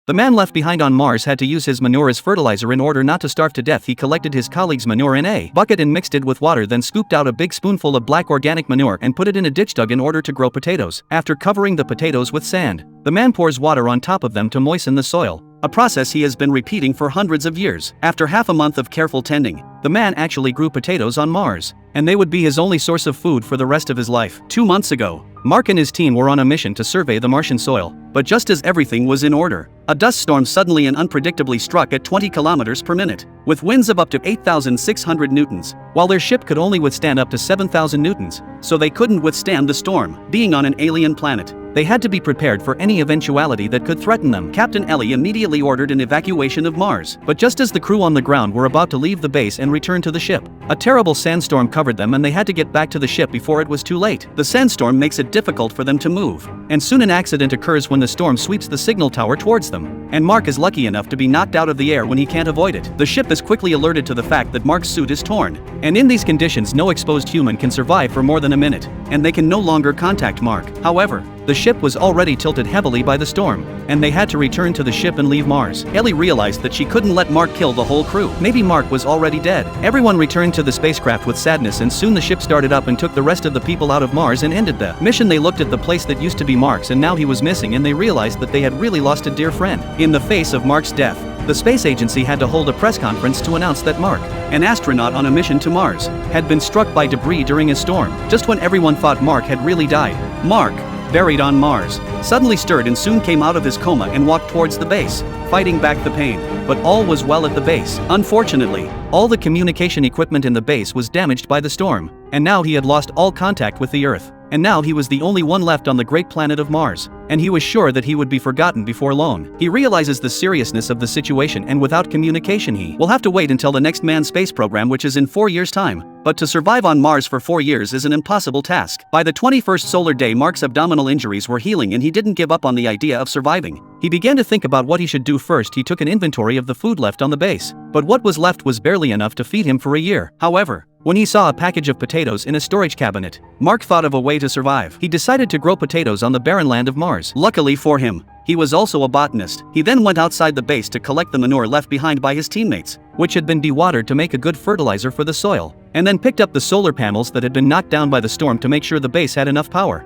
The man left behind on Mars had to use his manure as fertilizer in order not to starve to death. He collected his colleagues' manure in a bucket and mixed it with water, then scooped out a big spoonful of black organic manure and put it in a ditch dug in order to grow potatoes. After covering the potatoes with sand, the man pours water on top of them to moisten the soil, a process he has been repeating for hundreds of years. After half a month of careful tending, the man actually grew potatoes on Mars, and they would be his only source of food for the rest of his life. 2 months ago, Mark and his team were on a mission to survey the Martian soil, but just as everything was in order, a dust storm suddenly and unpredictably struck at 20 kilometers per minute, with winds of up to 8,600 newtons, while their ship could only withstand up to 7,000 newtons, so they couldn't withstand the storm. Being on an alien planet, they had to be prepared for any eventuality that could threaten them. Captain Ellie immediately ordered an evacuation of Mars, but just as the crew on the ground were about to leave the base and return to the ship, a terrible sandstorm covered them and they had to get back to the ship before it was too late. The sandstorm makes it difficult for them to move, and soon an accident occurs when the storm sweeps the signal tower towards them, and Mark is lucky enough to be knocked out of the air when he can't avoid it. The ship is quickly alerted to the fact that Mark's suit is torn, and in these conditions no exposed human can survive for more than a minute, and they can no longer contact Mark. However, the ship was already tilted heavily by the storm, and they had to return to the ship and leave Mars. Ellie realized that she couldn't let Mark kill the whole crew. Maybe Mark was already dead. Everyone returned to the spacecraft with sadness, and soon the ship started up and took the rest of the people out of Mars and ended the mission. They looked at the place that used to be Mark's and now he was missing, and they realized that they had really lost a dear friend. In the face of Mark's death, the space agency had to hold a press conference to announce that Mark, an astronaut on a mission to Mars, had been struck by debris during a storm. Just when everyone thought Mark had really died, Mark, buried on Mars, suddenly stirred and soon came out of his coma and walked towards the base, fighting back the pain. But all was well at the base. Unfortunately, all the communication equipment in the base was damaged by the storm, and now he had lost all contact with the Earth. And now he was the only one left on the great planet of Mars, and he was sure that he would be forgotten before long. He realizes the seriousness of the situation, and without communication he will have to wait until the next manned space program, which is in 4 years' time. But to survive on Mars for 4 years is an impossible task. By the 21st solar day, Mark's abdominal injuries were healing and he didn't give up on the idea of surviving. He began to think about what he should do first. He took an inventory of the food left on the base, but what was left was barely enough to feed him for a year. However, when he saw a package of potatoes in a storage cabinet, Mark thought of a way to survive. He decided to grow potatoes on the barren land of Mars. Luckily for him, he was also a botanist. He then went outside the base to collect the manure left behind by his teammates, which had been dewatered to make a good fertilizer for the soil, and then picked up the solar panels that had been knocked down by the storm to make sure the base had enough power.